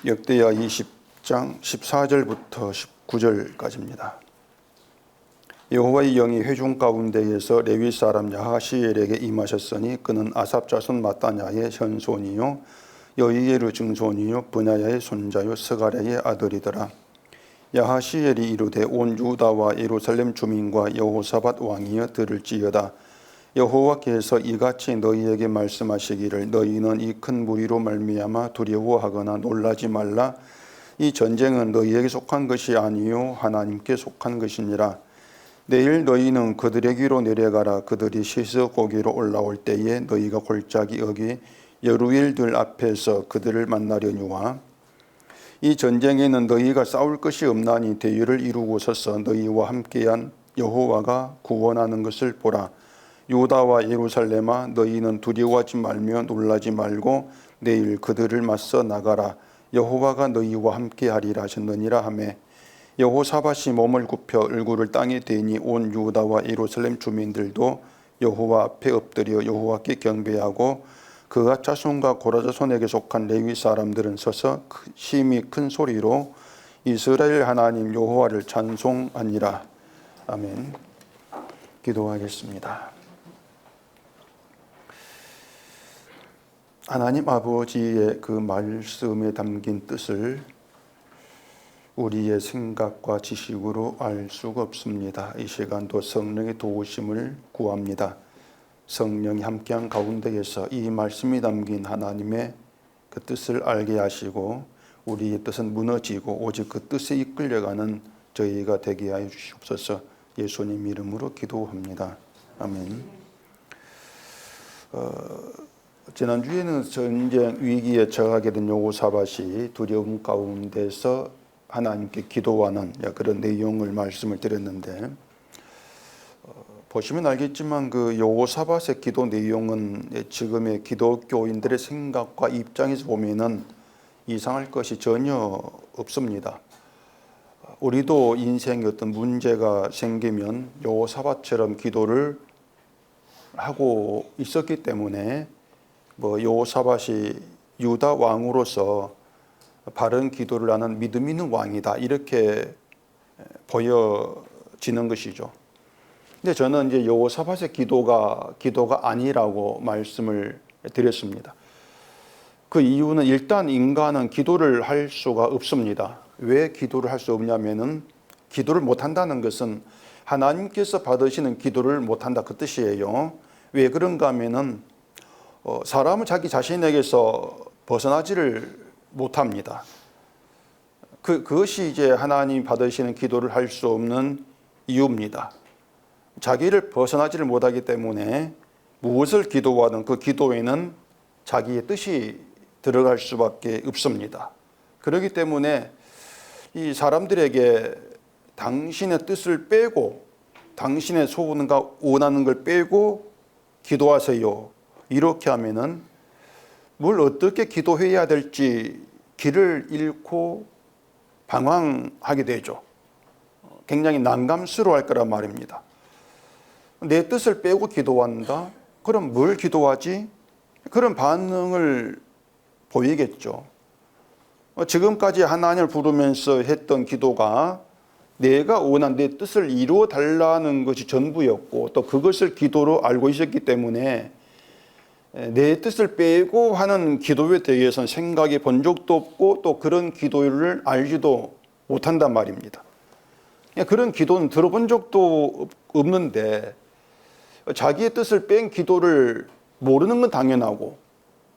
역대하 20장 14절부터 19절까지입니다. 여호와의 영이 회중 가운데에서 레위 사람 야하시엘에게 임하셨으니 그는 아삽 자손 마따냐의 현손이요 여이예루 증손이요 브냐야의 손자요 스가랴의 아들이더라. 야하시엘이 이르되 온 유다와 예루살렘 주민과 여호사밧 왕이여 들을지어다. 여호와께서 이같이 너희에게 말씀하시기를 너희는 이 큰 무리로 말미암아 두려워하거나 놀라지 말라. 이 전쟁은 너희에게 속한 것이 아니요 하나님께 속한 것이니라. 내일 너희는 그들에게로 내려가라. 그들이 시스고기로 올라올 때에 너희가 골짜기 여기 여루엘들 앞에서 그들을 만나려니와 이 전쟁에는 너희가 싸울 것이 없나니 대열을 이루고서서 너희와 함께한 여호와가 구원하는 것을 보라. 유다와 예루살렘아 너희는 두려워하지 말며 놀라지 말고 내일 그들을 맞서 나가라. 여호와가 너희와 함께하리라 하셨느니라 하매 여호사밧이 몸을 굽혀 얼굴을 땅에 대니 온 유다와 예루살렘 주민들도 여호와 앞에 엎드려 여호와께 경배하고 그가 자손과 고라 자손에게 속한 레위 사람들은 서서 심히 큰 소리로 이스라엘 하나님 여호와를 찬송하니라. 아멘. 기도하겠습니다. 하나님 아버지의 그 말씀에 담긴 뜻을 우리의 생각과 지식으로 알 수가 없습니다. 이 시간도 성령의 도우심을 구합니다. 성령이 함께한 가운데에서 이 말씀이 담긴 하나님의 그 뜻을 알게 하시고 우리의 뜻은 무너지고 오직 그 뜻에 이끌려가는 저희가 되게 하여 주시옵소서. 예수님 이름으로 기도합니다. 아멘. 지난주에는 전쟁 위기에 처하게 된 여호사밧이 두려움 가운데서 하나님께 기도하는 그런 내용을 말씀을 드렸는데 보시면 알겠지만 그 여호사밧의 기도 내용은 지금의 기독교인들의 생각과 입장에서 보면은 이상할 것이 전혀 없습니다. 우리도 인생에 어떤 문제가 생기면 여호사밧처럼 기도를 하고 있었기 때문에 여호사밧이 유다 왕으로서 바른 기도를 하는 믿음 있는 왕이다 이렇게 보여지는 것이죠. 근데 저는 이제 여호사밧의 기도가 아니라고 말씀을 드렸습니다. 그 이유는 일단 인간은 기도를 할 수가 없습니다. 왜 기도를 할 수 없냐면은 기도를 못 한다는 것은 하나님께서 받으시는 기도를 못 한다 그 뜻이에요. 왜 그런가 하면은 사람은 자기 자신에게서 벗어나지를 못합니다. 그것이 이제 하나님 받으시는 기도를 할 수 없는 이유입니다. 자기를 벗어나지를 못하기 때문에 무엇을 기도하든 그 기도에는 자기의 뜻이 들어갈 수밖에 없습니다. 그렇기 때문에 이 사람들에게 당신의 뜻을 빼고 당신의 소원과 원하는 걸 빼고 기도하세요. 이렇게 하면은 뭘 어떻게 기도해야 될지 길을 잃고 방황하게 되죠. 굉장히 난감스러워할 거란 말입니다. 내 뜻을 빼고 기도한다? 그럼 뭘 기도하지? 그런 반응을 보이겠죠. 지금까지 하나님을 부르면서 했던 기도가 내가 원한 내 뜻을 이루어 달라는 것이 전부였고 또 그것을 기도로 알고 있었기 때문에 내 뜻을 빼고 하는 기도에 대해서는 생각해 본 적도 없고 또 그런 기도를 알지도 못한단 말입니다. 그런 기도는 들어본 적도 없는데 자기의 뜻을 뺀 기도를 모르는 건 당연하고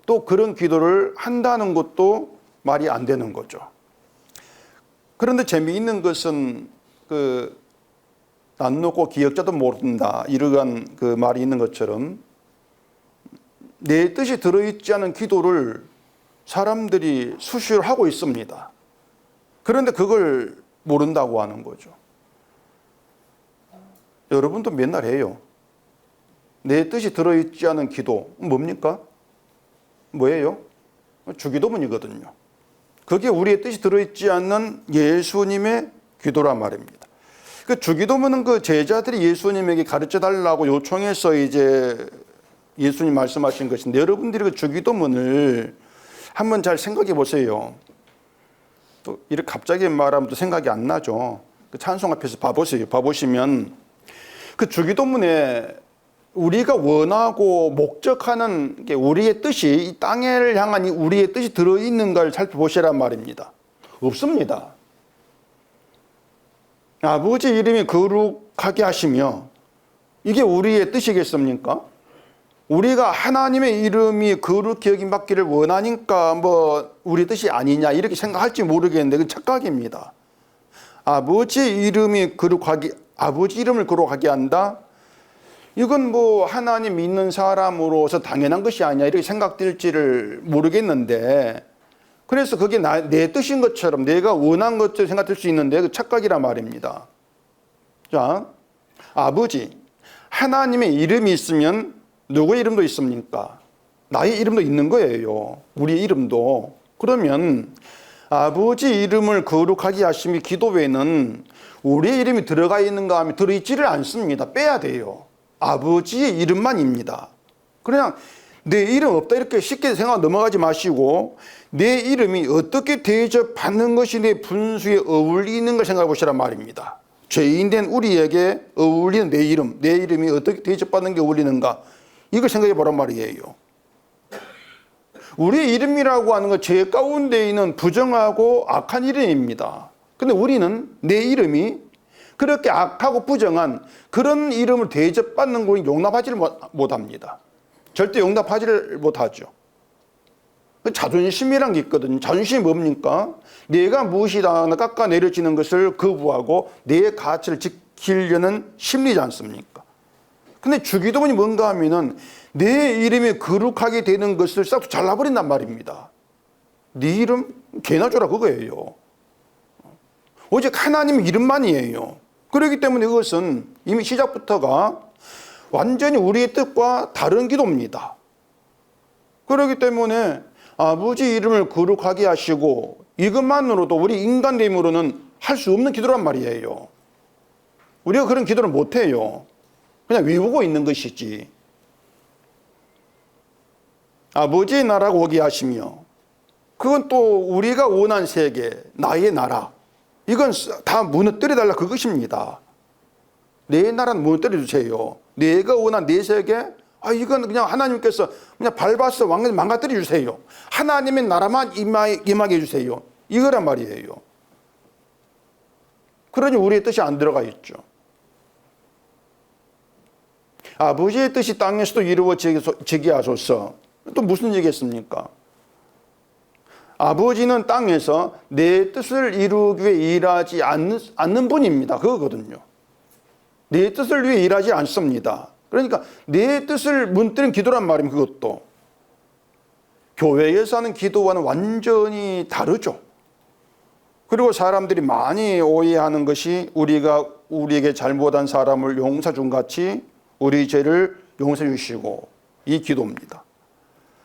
또 그런 기도를 한다는 것도 말이 안 되는 거죠. 그런데 재미있는 것은 난 놓고 기억자도 모른다 이러한 그 말이 있는 것처럼 내 뜻이 들어있지 않은 기도를 사람들이 수시로 하고 있습니다. 그런데 그걸 모른다고 하는 거죠. 여러분도 맨날 해요. 내 뜻이 들어있지 않은 기도 뭡니까? 뭐예요? 주기도문이거든요. 그게 우리의 뜻이 들어있지 않는 예수님의 기도란 말입니다. 그 주기도문은 그 제자들이 예수님에게 가르쳐 달라고 요청해서 이제 예수님 말씀하신 것인데 여러분들이 그 주기도문을 한번 잘 생각해 보세요. 또 이렇게 갑자기 말하면 또 생각이 안 나죠. 그 찬송 앞에서 봐보세요. 봐보시면 그 주기도문에 우리가 원하고 목적하는 게 우리의 뜻이 이 땅을 향한 우리의 뜻이 들어있는가를 살펴보시란 말입니다. 없습니다. 아버지 이름이 거룩하게 하시며 이게 우리의 뜻이겠습니까? 우리가 하나님의 이름이 거룩히 여김받기를 원하니까 뭐 우리 뜻이 아니냐 이렇게 생각할지 모르겠는데 그 착각입니다. 아버지 이름이 거룩하게, 아버지 이름을 거룩하게 한다? 이건 뭐 하나님 믿는 사람으로서 당연한 것이 아니냐 이렇게 생각될지를 모르겠는데, 그래서 그게 내 뜻인 것처럼 내가 원한 것처럼 생각될 수 있는데 그 착각이란 말입니다. 자, 아버지, 하나님의 이름이 있으면 누구의 이름도 있습니까? 나의 이름도 있는 거예요. 우리의 이름도. 그러면 아버지 이름을 거룩하게 하심이 기도에는 우리의 이름이 들어가 있는가 하면 들어있지를 않습니다. 빼야 돼요. 아버지의 이름만입니다. 그냥 내 이름 없다 이렇게 쉽게 생각 넘어가지 마시고 내 이름이 어떻게 대접받는 것이 내 분수에 어울리는 걸 생각해 보시란 말입니다. 죄인된 우리에게 어울리는 내 이름이 어떻게 대접받는 게 어울리는가, 이걸 생각해 보란 말이에요. 우리의 이름이라고 하는 건 죄 가운데 있는 부정하고 악한 이름입니다. 근데 우리는 내 이름이 그렇게 악하고 부정한 그런 이름을 대접받는 걸 용납하지를 못합니다. 절대 용납하지를 못하죠. 자존심이란 게 있거든요. 자존심이 뭡니까? 내가 무엇이다 깎아 내려지는 것을 거부하고 내 가치를 지키려는 심리지 않습니까? 근데 주기도문이 뭔가 하면은 내 이름이 거룩하게 되는 것을 싹 잘라버린단 말입니다. 네 이름 개나 줘라 그거예요. 오직 하나님 이름만이에요. 그렇기 때문에 이것은 이미 시작부터가 완전히 우리의 뜻과 다른 기도입니다. 그렇기 때문에 아버지 이름을 거룩하게 하시고 이것만으로도 우리 인간됨으로는 할 수 없는 기도란 말이에요. 우리가 그런 기도를 못해요. 그냥 외우고 있는 것이지. 아버지의 나라가 오게 하시며, 그건 또 우리가 원한 세계, 나의 나라, 이건 다 무너뜨려달라 그것입니다. 내 나라는 무너뜨려 주세요. 내가 원한 내 세계, 이건 그냥 하나님께서 그냥 밟아서 완전히 망가뜨려 주세요. 하나님의 나라만 임하게 해주세요. 이거란 말이에요. 그러니 우리의 뜻이 안 들어가 있죠. 아버지의 뜻이 땅에서도 이루어지게 하소서. 또 무슨 얘기겠습니까? 아버지는 땅에서 내 뜻을 이루기 위해 일하지 않는 분입니다. 그거거든요. 내 뜻을 위해 일하지 않습니다. 그러니까 내 뜻을 무너뜨린 기도란 말입니다. 그것도. 교회에서 하는 기도와는 완전히 다르죠. 그리고 사람들이 많이 오해하는 것이 우리가 우리에게 잘못한 사람을 용서 준 같이 우리 죄를 용서해 주시고, 이 기도입니다.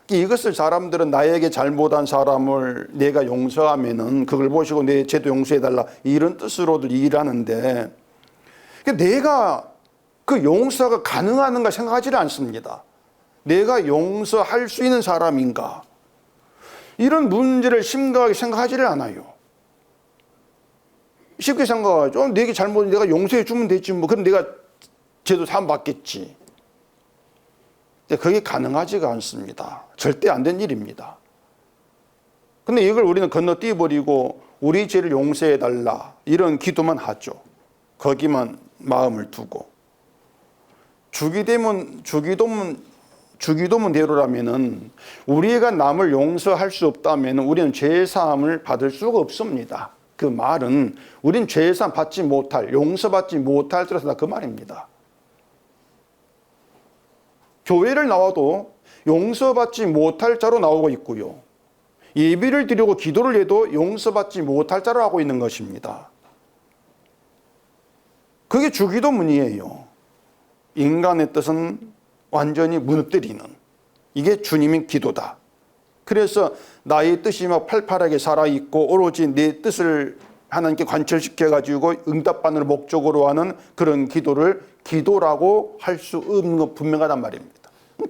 이것을 사람들은 나에게 잘못한 사람을 내가 용서하면은 그걸 보시고 내 죄도 용서해달라 이런 뜻으로들 일하는데, 내가 그 용서가 가능한가 생각하지를 않습니다. 내가 용서할 수 있는 사람인가, 이런 문제를 심각하게 생각하지를 않아요. 쉽게 생각하죠. 내게 잘못, 내가 용서해 주면 되지 뭐, 그럼 내가 죄도 사함 받겠지. 그게 가능하지가 않습니다. 절대 안 된 일입니다. 근데 이걸 우리는 건너뛰어버리고 우리 죄를 용서해달라 이런 기도만 하죠. 거기만 마음을 두고. 주기도문대로라면은 우리가 남을 용서할 수 없다면 우리는 죄사함을 받을 수가 없습니다. 그 말은 우린 죄사함 받지 못할, 용서받지 못할 줄에서 그 말입니다. 교회를 나와도 용서받지 못할 자로 나오고 있고요. 예배를 드리고 기도를 해도 용서받지 못할 자로 하고 있는 것입니다. 그게 주기도문이에요. 인간의 뜻은 완전히 무너뜨리는, 이게 주님의 기도다. 그래서 나의 뜻이 막 팔팔하게 살아있고 오로지 내 뜻을 하나님께 관철시켜가지고 응답받는 목적으로 하는 그런 기도를 기도라고 할 수 없는 건 분명하단 말입니다.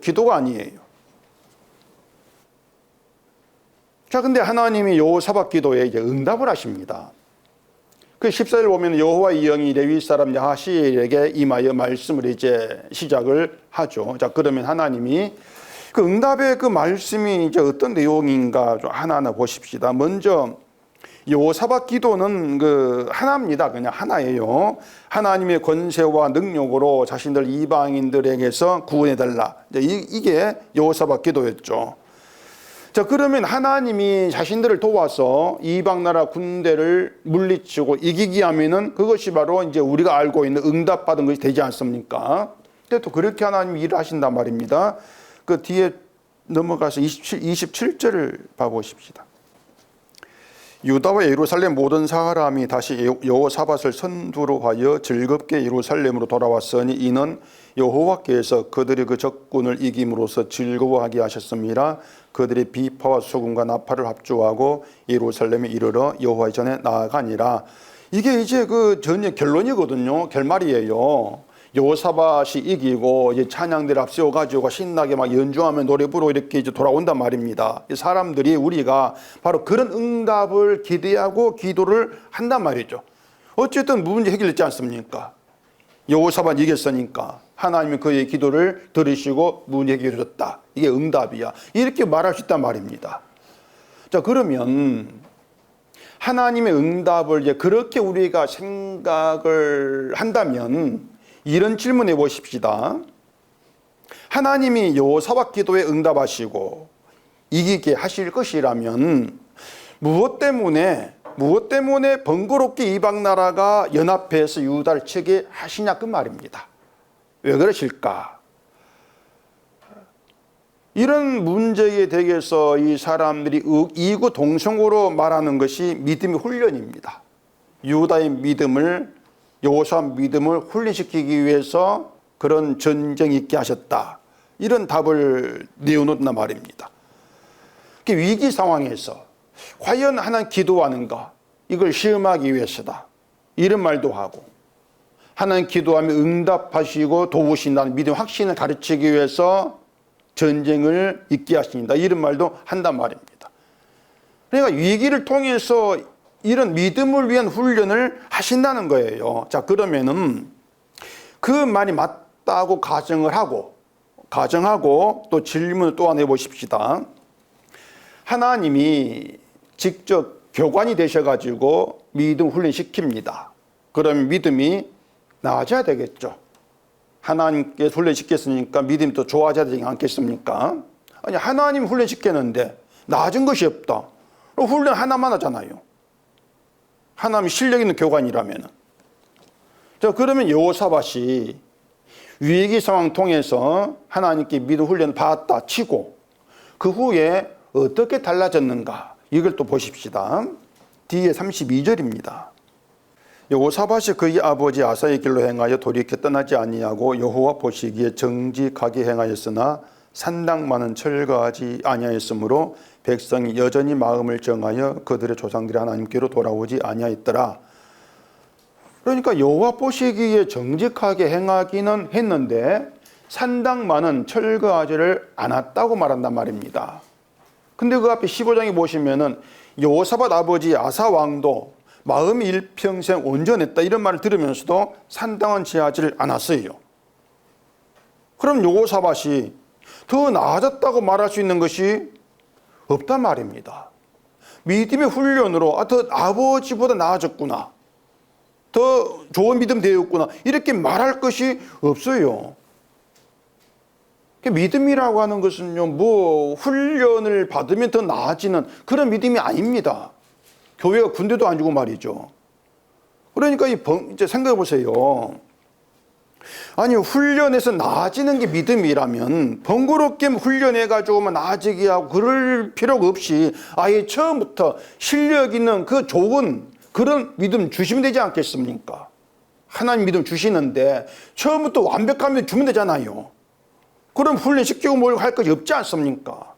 기도가 아니에요. 자, 근데 하나님이 여호사밧 기도에 이제 응답을 하십니다. 그 14절 보면 여호와의 영이 레위 사람 야하시엘에게 임하여 말씀을 이제 시작을 하죠. 자, 그러면 하나님이 그 응답의 그 말씀이 이제 어떤 내용인가 좀 하나하나 보십시다. 먼저 여호사밧 기도는 그 하나입니다. 그냥 하나예요. 하나님의 권세와 능력으로 자신들 이방인들에게서 구원해달라. 이게 여호사밧 기도였죠. 자, 그러면 하나님이 자신들을 도와서 이방 나라 군대를 물리치고 이기게 하면은 그것이 바로 이제 우리가 알고 있는 응답받은 것이 되지 않습니까? 근데 또 그렇게 하나님이 일을 하신단 말입니다. 그 뒤에 넘어가서 27절을 봐보십시다. 유다와 예루살렘 모든 사람이 다시 여호사밧을 선두로 하여 즐겁게 예루살렘으로 돌아왔으니 이는 여호와께서 그들이 그 적군을 이김으로써 즐거워하게 하셨습니다. 그들이 비파와 소금과 나팔을 합주하고 예루살렘에 이르러 여호와의 전에 나아가니라. 이게 이제 그 전의 결론이거든요. 결말이에요. 여호사밧이 이기고 이제 찬양대를 앞세워 가지고 신나게 막 연주하며 노래 부르고 이렇게 이제 돌아온단 말입니다. 이 사람들이 우리가 바로 그런 응답을 기대하고 기도를 한단 말이죠. 어쨌든 문제 해결됐지 않습니까? 여호사밧 이겼으니까 하나님이 그의 기도를 들으시고 문제 해결해줬다. 이게 응답이야. 이렇게 말할 수 있단 말입니다. 자, 그러면 하나님의 응답을 이제 그렇게 우리가 생각을 한다면 이런 질문해 보십시다. 하나님이 여호사밧 기도에 응답하시고 이기게 하실 것이라면 무엇 때문에 번거롭게 이방 나라가 연합해서 유다를 치게 하시냐 그 말입니다. 왜 그러실까? 이런 문제에 대해서 이 사람들이 이구동성으로 말하는 것이 믿음의 훈련입니다. 유다의 믿음을 여호사밧 믿음을 훈련시키기 위해서 그런 전쟁이 있게 하셨다. 이런 답을 내어놓는단 말입니다. 위기 상황에서 과연 하나님 기도하는가? 이걸 시험하기 위해서다. 이런 말도 하고 하나님 기도하면 응답하시고 도우신다는 믿음 확신을 가르치기 위해서 전쟁을 있게 하신다. 이런 말도 한단 말입니다. 그러니까 위기를 통해서 이런 믿음을 위한 훈련을 하신다는 거예요. 자, 그러면은 그 말이 맞다고 가정하고 또 질문을 또한 해보십시다. 하나님이 직접 교관이 되셔가지고 믿음 훈련시킵니다. 그러면 믿음이 나아져야 되겠죠. 하나님께 훈련시켰으니까 믿음이 또 좋아져야 되지 않겠습니까? 아니, 하나님 훈련시켰는데 나아진 것이 없다. 훈련 하나만 하잖아요. 하나님이 실력 있는 교관이라면. 자, 그러면 여호사밧이 위기 상황 통해서 하나님께 믿음 훈련을 받았다 치고 그 후에 어떻게 달라졌는가 이걸 또 보십시다. 뒤에 32절입니다. 여호사밧이 그의 아버지 아사의 길로 행하여 돌이켜 떠나지 아니하고 여호와 보시기에 정직하게 행하였으나 산당만은 철거하지 아니하였으므로 백성이 여전히 마음을 정하여 그들의 조상들이 하나님께로 돌아오지 아니하였더라. 그러니까 여호와 보시기에 정직하게 행하기는 했는데 산당만은 철거하지를 않았다고 말한단 말입니다. 근데 그 앞에 15장에 보시면은 여호사밧 아버지 아사 왕도 마음이 일평생 온전했다 이런 말을 들으면서도 산당은 지하지를 않았어요. 그럼 여호사밧이 더 나아졌다고 말할 수 있는 것이 없단 말입니다. 믿음의 훈련으로 더 아버지보다 나아졌구나, 더 좋은 믿음 되었구나 이렇게 말할 것이 없어요. 믿음이라고 하는 것은요, 뭐 훈련을 받으면 더 나아지는 그런 믿음이 아닙니다. 교회가 군대도 아니고 말이죠. 그러니까 이제 생각해 보세요. 아니, 훈련해서 나아지는 게 믿음이라면 번거롭게 훈련해가지고만 나아지게 하고 그럴 필요가 없이 아예 처음부터 실력 있는 그 좋은 그런 믿음 주시면 되지 않겠습니까? 하나님 믿음 주시는데 처음부터 완벽한 믿음 주면 되잖아요. 그럼 훈련시키고 뭘 할 것이 없지 않습니까?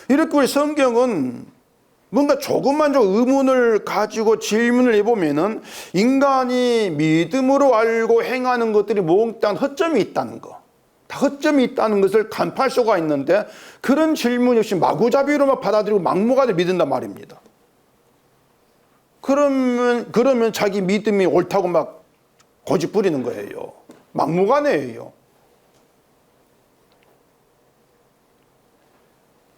이렇게 우리 성경은 뭔가 조금만 좀 의문을 가지고 질문을 해보면은 인간이 믿음으로 알고 행하는 것들이 몽땅 허점이 있다는 거. 다 허점이 있다는 것을 간파할 수가 있는데 그런 질문 역시 마구잡이로만 받아들이고 막무가내 믿는단 말입니다. 그러면 자기 믿음이 옳다고 막 고집 부리는 거예요. 막무가내예요.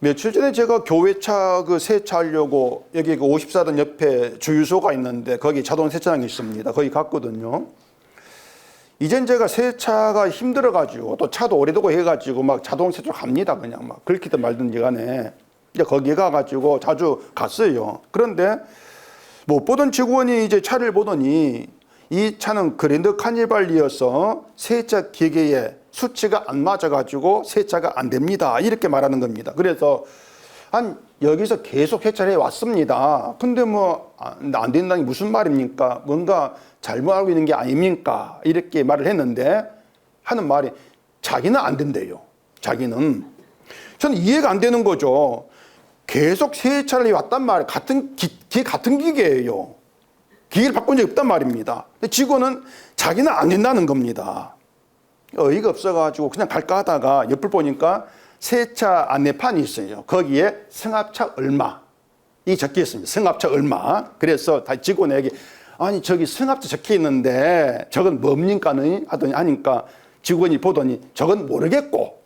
며칠 전에 제가 교회차 세차하려고 여기 54단 옆에 주유소가 있는데 거기 자동 세차장이 있습니다. 거기 갔거든요. 이젠 제가 세차가 힘들어가지고 또 차도 오래되고 해가지고 막 자동 세차로 갑니다. 그냥 막 그렇게든 말든지 간에 이제 거기 가가지고 자주 갔어요. 그런데 못 보던 직원이 이제 차를 보더니 이 차는 그랜드 카니발이어서 세차 기계에 수치가 안 맞아가지고 세차가 안 됩니다. 이렇게 말하는 겁니다. 그래서 여기서 계속 세차를 해왔습니다. 근데 뭐 안 된다는 게 무슨 말입니까? 뭔가 잘못 알고 있는 게 아닙니까? 이렇게 말을 했는데 하는 말이 자기는 안 된대요. 자기는. 저는 이해가 안 되는 거죠. 계속 세차를 해왔단 말이에요. 같은 기계예요. 기계를 바꾼 적이 없단 말입니다. 근데 직원은 자기는 안 된다는 겁니다. 어이가 없어가지고 그냥 갈까 하다가 옆을 보니까 세차 안내판이 있어요. 거기에 승합차 얼마 이 적혀 있습니다. 승합차 얼마. 그래서 다 직원에게 아니 저기 승합차 적혀 있는데 저건 뭡니까? 하더니 하니까 직원이 보더니 저건 모르겠고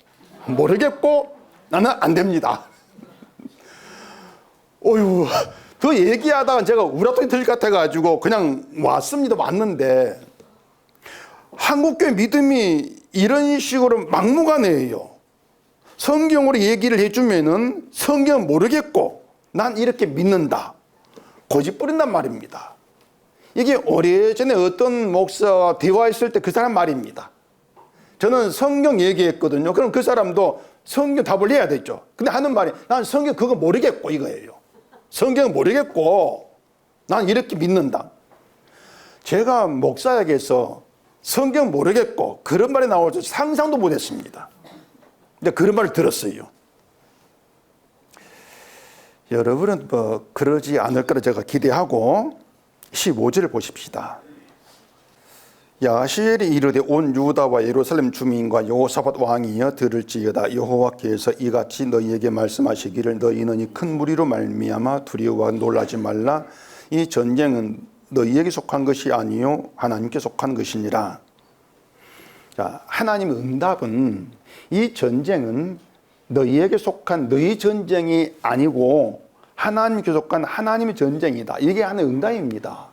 나는 안 됩니다. 어휴, 그 얘기하다가 제가 우라통이 틀릴 것 같아가지고 그냥 왔습니다. 왔는데 한국교회 믿음이 이런 식으로 막무가내예요. 성경으로 얘기를 해주면은 성경은 모르겠고 난 이렇게 믿는다. 고집 부린단 말입니다. 이게 오래전에 어떤 목사와 대화했을 때 그 사람 말입니다. 저는 성경 얘기했거든요. 그럼 그 사람도 성경 답을 해야 되죠. 근데 하는 말이 난 성경 그거 모르겠고 이거예요. 성경은 모르겠고 난 이렇게 믿는다. 제가 목사에게서 성경 모르겠고 그런 말이 나올 줄 상상도 못했습니다. 근데 그런 말을 들었어요. 여러분은 뭐 그러지 않을 거라 제가 기대하고 15절을 보십시다. 야하시엘이 이르되 온 유다와 예루살렘 주민과 여호사밧 왕이여 들을지어다. 여호와께서 이같이 너희에게 말씀하시기를 너희는 이 큰 무리로 말미암아 두려워하 놀라지 말라. 이 전쟁은 너희에게 속한 것이 아니요 하나님께 속한 것이니라. 자, 하나님의 응답은 이 전쟁은 너희에게 속한 너희 전쟁이 아니고 하나님께 속한 하나님의 전쟁이다. 이게 하나의 응답입니다.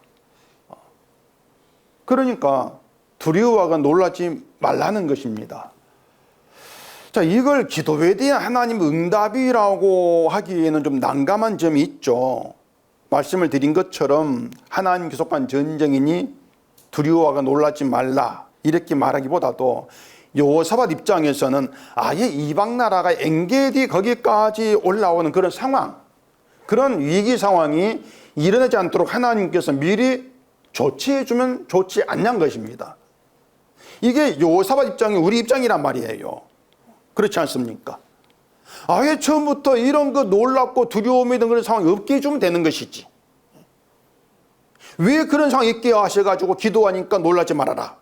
그러니까 두려워하고 놀라지 말라는 것입니다. 자, 이걸 기도에 대한 하나님의 응답이라고 하기에는 좀 난감한 점이 있죠. 말씀을 드린 것처럼 하나님께 속한 전쟁이니 두려워하고 놀라지 말라 이렇게 말하기보다도 여호사밧 입장에서는 아예 이방 나라가 엔게디 거기까지 올라오는 그런 상황, 그런 위기 상황이 일어나지 않도록 하나님께서 미리 조치해주면 좋지 않냐는 것입니다. 이게 여호사밧 입장이 우리 입장이란 말이에요. 그렇지 않습니까? 아예 처음부터 이런 거 놀랍고 두려움이 든 그런 상황이 없게 해주면 되는 것이지. 왜 그런 상황이 있게 하셔가지고 기도하니까 놀라지 말아라.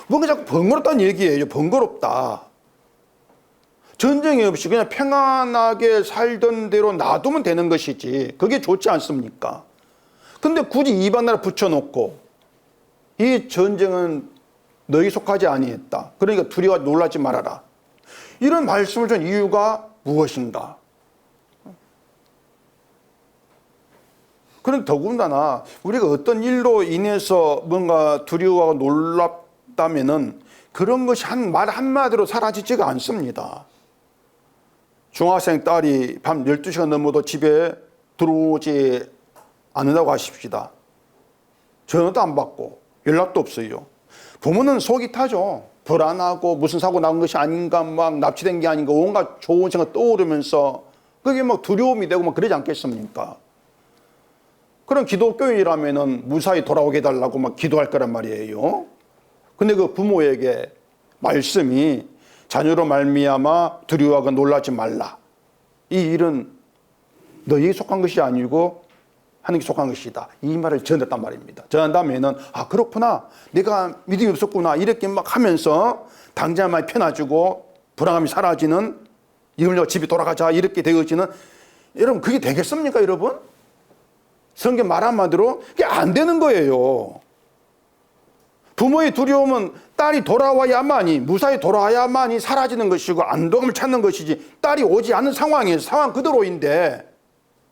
뭔가 자꾸 번거롭다는 얘기예요. 번거롭다. 전쟁이 없이 그냥 평안하게 살던 대로 놔두면 되는 것이지. 그게 좋지 않습니까? 근데 굳이 이방 나라 붙여놓고 이 전쟁은 너희 속하지 아니했다. 그러니까 두려워 놀라지 말아라. 이런 말씀을 준 이유가 무엇인가? 그럼 더군다나 우리가 어떤 일로 인해서 뭔가 두려워하고 놀랍다면은 그런 것이 말 한마디로 사라지지가 않습니다. 중학생 딸이 밤 12시간 넘어도 집에 들어오지 않는다고 하십시다. 전화도 안 받고 연락도 없어요. 부모는 속이 타죠. 불안하고 무슨 사고 난 것이 아닌가, 막 납치된 게 아닌가, 온갖 좋은 생각 떠오르면서 그게 막 두려움이 되고 막 그러지 않겠습니까? 그럼 기독교인이라면은 무사히 돌아오게 해달라고 막 기도할 거란 말이에요. 근데 그 부모에게 말씀이 자녀로 말미암아 두려워하고 놀라지 말라. 이 일은 너희에게 속한 것이 아니고 하나님께 속한 것이다. 이 말을 전했단 말입니다. 전한 다음에는 아 그렇구나. 내가 믿음이 없었구나. 이렇게 막 하면서 당장만 펴놔주고 불안감이 사라지는, 이걸로 집에 돌아가자 이렇게 되어지는, 여러분 그게 되겠습니까 여러분? 성경 말 한마디로 그게 안 되는 거예요. 부모의 두려움은 딸이 돌아와야만이, 무사히 돌아와야만이 사라지는 것이고 안도감을 찾는 것이지, 딸이 오지 않는 상황에서 상황 그대로인데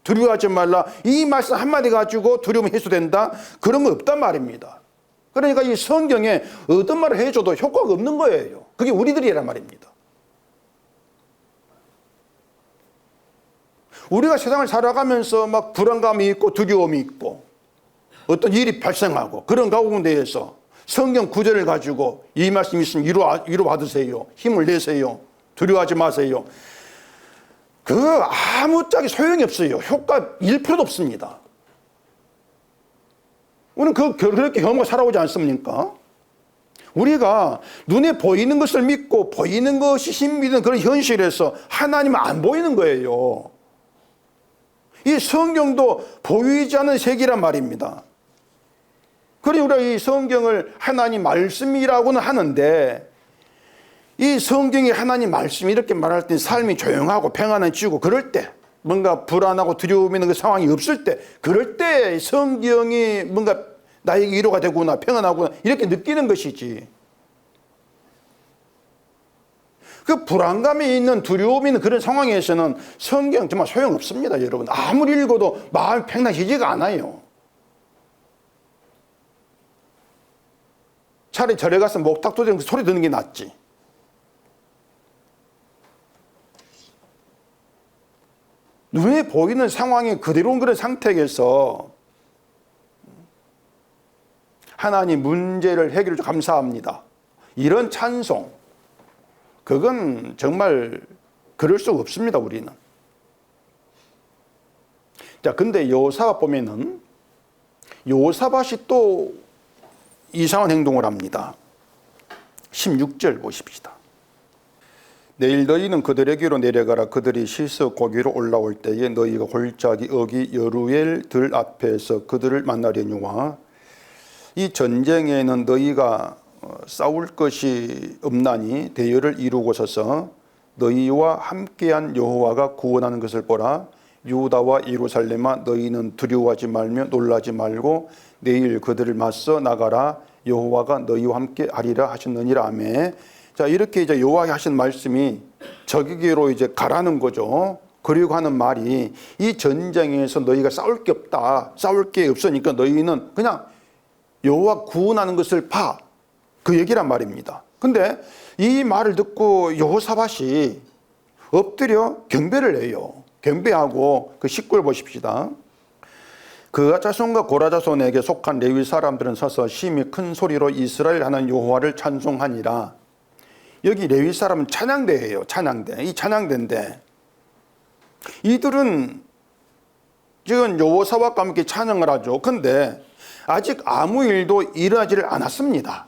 두려워하지 말라 이 말씀 한마디 가지고 두려움이 해소된다, 그런 거 없단 말입니다. 그러니까 이 성경에 어떤 말을 해줘도 효과가 없는 거예요. 그게 우리들이란 말입니다. 우리가 세상을 살아가면서 막 불안감이 있고 두려움이 있고 어떤 일이 발생하고 그런 가운데에서 성경 구절을 가지고 이 말씀이 있으면 위로 받으세요, 힘을 내세요, 두려워하지 마세요, 그거 아무짝에 소용이 없어요. 효과 1%도 없습니다. 우리는 그렇게 경험하고 살아오지 않습니까? 우리가 눈에 보이는 것을 믿고 보이는 것이 힘 믿는 그런 현실에서 하나님은 안 보이는 거예요. 이 성경도 보이지 않는 세계란 말입니다. 그래 우리가 이 성경을 하나님 말씀이라고는 하는데, 이 성경이 하나님 말씀이 이렇게 말할 때 삶이 조용하고 평안해지고 그럴 때, 뭔가 불안하고 두려움 있는 그 상황이 없을 때, 그럴 때 성경이 뭔가 나에게 위로가 되구나, 평안하구나 이렇게 느끼는 것이지, 그 불안감이 있는 두려움이 있는 그런 상황에서는 성경 정말 소용없습니다. 여러분 아무리 읽어도 마음이 평안해지지가 않아요. 차라리 절에 가서 목탁 두드리는 그 소리 듣는 게 낫지. 눈에 보이는 상황이 그대로인 그런 상태에서 하나님 문제를 해결해 주셔서 감사합니다, 이런 찬송, 그건 정말 그럴 수가 없습니다. 우리는. 자, 근데 여호사밧 보면은 여호사밧이 또 이상한 행동을 합니다. 16절 보십시다. 내일 너희는 그들에게로 내려가라. 그들이 시스 고기로 올라올 때에 너희가 골짜기 어기 여루엘 들 앞에서 그들을 만나려니와 이 전쟁에는 너희가 싸울 것이 없나니 대열을 이루고 서서 너희와 함께한 여호와가 구원하는 것을 보라. 유다와 예루살렘아 너희는 두려워하지 말며 놀라지 말고 내일 그들을 맞서 나가라. 여호와가 너희와 함께 하리라 하셨느니라. 아멘. 자, 이렇게 이제 여호와가 하신 말씀이 저기로 이제 가라는 거죠. 그리고 하는 말이 이 전쟁에서 너희가 싸울 게 없다, 싸울 게 없으니까 너희는 그냥 여호와 구원하는 것을 봐, 그 얘기란 말입니다. 근데 이 말을 듣고 여호사밧이 엎드려 경배를 해요. 경배하고 그 19절 보십시다. 그가 자손과 고라 자손에게 속한 레위 사람들은 서서 심히 큰 소리로 이스라엘 하나님 여호와를 찬송하니라. 여기 레위 사람은 찬양대예요. 찬양대. 이 찬양대인데 이들은 지금 여호사밧과 함께 찬양을 하죠. 근데 아직 아무 일도 일어나지를 않았습니다.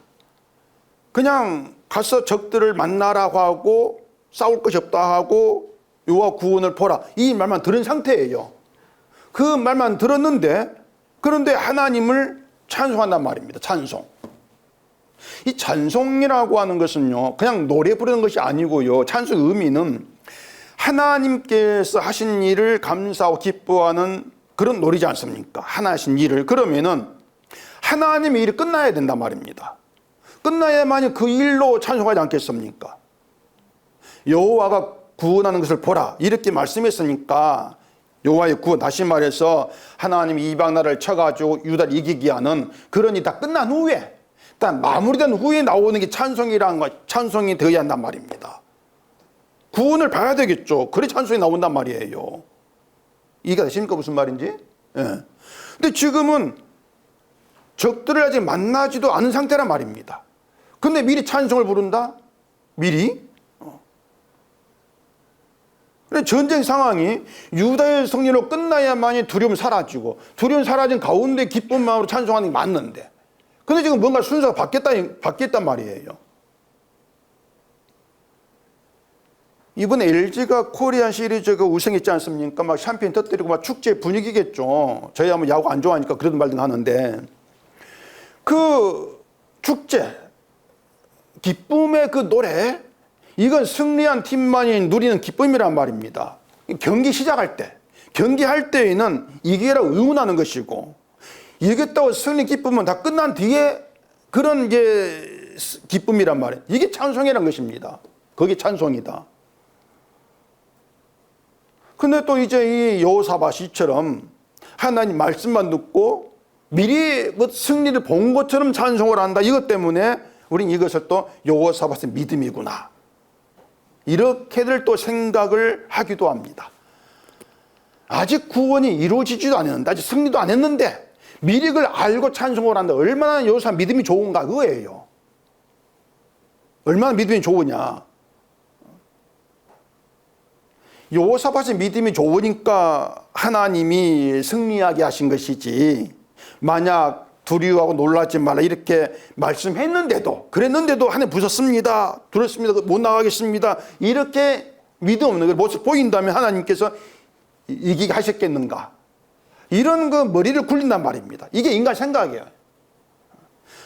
그냥 가서 적들을 만나라고 하고 싸울 것이 없다 하고 여호와 구원을 보라, 이 말만 들은 상태예요. 그 말만 들었는데, 그런데 하나님을 찬송한단 말입니다. 찬송. 이 찬송이라고 하는 것은요, 그냥 노래 부르는 것이 아니고요, 찬송의 의미는 하나님께서 하신 일을 감사하고 기뻐하는 그런 노래지 않습니까? 하나 하신 일을. 그러면은 하나님의 일이 끝나야 된단 말입니다. 끝나야만이 그 일로 찬송하지 않겠습니까? 여호와가 구원하는 것을 보라, 이렇게 말씀했으니까 여호와의 구원, 다시 말해서 하나님이 이방 나라를 쳐가지고 유다를 이기게 하는 그런 일이 다 끝난 후에, 일단 마무리된 후에 나오는 게 찬송이라는 거, 찬송이 되어야 한단 말입니다. 구원을 봐야 되겠죠. 그래 찬송이 나온단 말이에요. 이해가 되십니까? 무슨 말인지? 예. 근데 지금은 적들을 아직 만나지도 않은 상태란 말입니다. 근데 미리 찬송을 부른다? 미리? 그래 전쟁 상황이 유다의 승리로 끝나야만이 두려움이 사라지고, 두려움 사라진 가운데 기쁜 마음으로 찬송하는 게 맞는데, 근데 지금 뭔가 순서가 바뀌었단 말이에요. 이번에 LG가 코리안 시리즈가 우승했지 않습니까? 막 샴페인 터뜨리고 막 축제 분위기겠죠. 저희 아마 야구 안 좋아하니까 그러든 말든 하는데, 그 축제, 기쁨의 그 노래, 이건 승리한 팀만이 누리는 기쁨이란 말입니다. 경기 시작할 때, 경기할 때에는 이기라고 응원하는 것이고, 이겼다고 승리 기쁨은 다 끝난 뒤에 그런 이제 기쁨이란 말이에요. 이게 찬송이란 것입니다. 그게 찬송이다. 근데 또 이제 이 여호사밧이처럼 하나님 말씀만 듣고 미리 뭐 승리를 본 것처럼 찬송을 한다. 이것 때문에 우린 이것을 또 여호사밧의 믿음이구나, 이렇게들 또 생각을 하기도 합니다. 아직 구원이 이루어지지도 않았는데, 아직 승리도 안 했는데 미리 그걸 알고 찬송을 한다. 얼마나 여호사밧 믿음이 좋은가, 그거예요. 얼마나 믿음이 좋으냐. 여호사밧의 믿음이 좋으니까 하나님이 승리하게 하신 것이지, 만약 두려워하고 놀라지 말라 이렇게 말씀했는데도, 그랬는데도 하나님 부셨습니다, 두렵습니다, 못 나가겠습니다, 이렇게 믿음 없는 모습 보인다면 하나님께서 이기게 하셨겠는가, 이런 그 머리를 굴린단 말입니다. 이게 인간 생각이에요.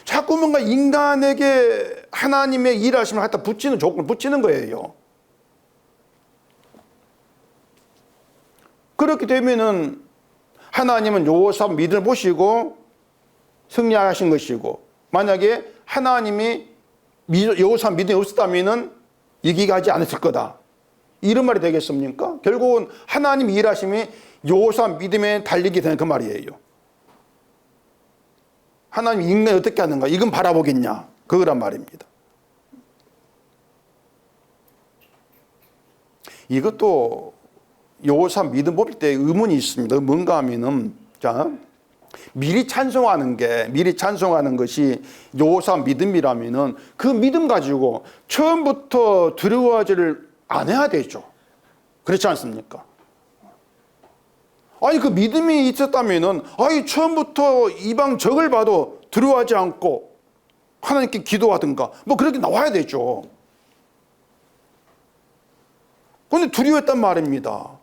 자꾸 뭔가 인간에게 하나님의 일하심을 갖다 붙이는 조건을 붙이는 거예요. 그렇게 되면은 하나님은 여호사밧 믿음을 보시고 승리하신 것이고, 만약에 하나님이 여호사밧 믿음이 없었다면은 이기게 하지 않았을 거다, 이런 말이 되겠습니까? 결국은 하나님 일하심이 여호사밧 믿음에 달리게 되는 그 말이에요. 하나님 인간이 어떻게 하는가, 이건 바라보겠냐, 그거란 말입니다. 이것도 여호사밧 믿음 볼 때 의문이 있습니다. 뭔가 하면은, 자, 미리 찬송하는 것이 여호사밧 믿음이라면은 그 믿음 가지고 처음부터 두려워하지를 안 해야 되죠. 그렇지 않습니까? 아니, 그 믿음이 있었다면은, 아니, 처음부터 이방 적을 봐도 두려워하지 않고 하나님께 기도하든가, 뭐 그렇게 나와야 되죠. 그런데 두려워했단 말입니다.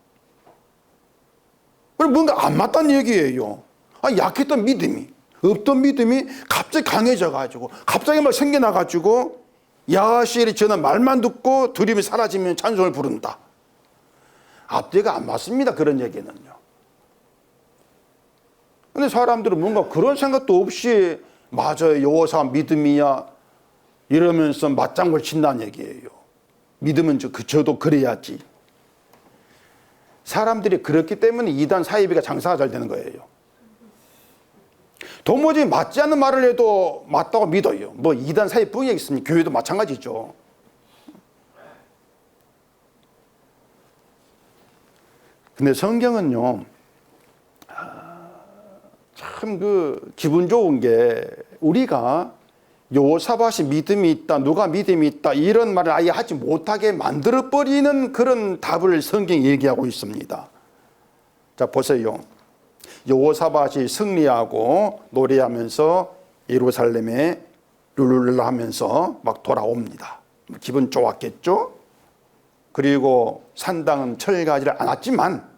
뭔가 안 맞다는 얘기예요. 아니, 약했던 믿음이, 없던 믿음이 갑자기 강해져가지고, 갑자기 막 생겨나가지고, 야하시엘이 전한 말만 듣고 두려움이 사라지면 찬송을 부른다. 앞뒤가 안 맞습니다, 그런 얘기는요. 근데 사람들은 뭔가 그런 생각도 없이, 맞아요, 여호사밧 믿음이야, 이러면서 맞장구를 친다는 얘기예요. 믿으면 저도 그래야지. 사람들이 그렇기 때문에 이단 사이비가 장사가 잘 되는 거예요. 도무지 맞지 않는 말을 해도 맞다고 믿어요. 뭐 이단 사이뿐이 있습니까? 교회도 마찬가지죠. 근데 성경은요, 참 기분 좋은 게, 우리가 여호사밧이 믿음이 있다, 누가 믿음이 있다, 이런 말을 아예 하지 못하게 만들어버리는 그런 답을 성경이 얘기하고 있습니다. 자, 보세요. 여호사밧이 승리하고 노래하면서 예루살렘에 룰루랄라 하면서 막 돌아옵니다. 기분 좋았겠죠? 그리고 산당은 철가지를 않았지만,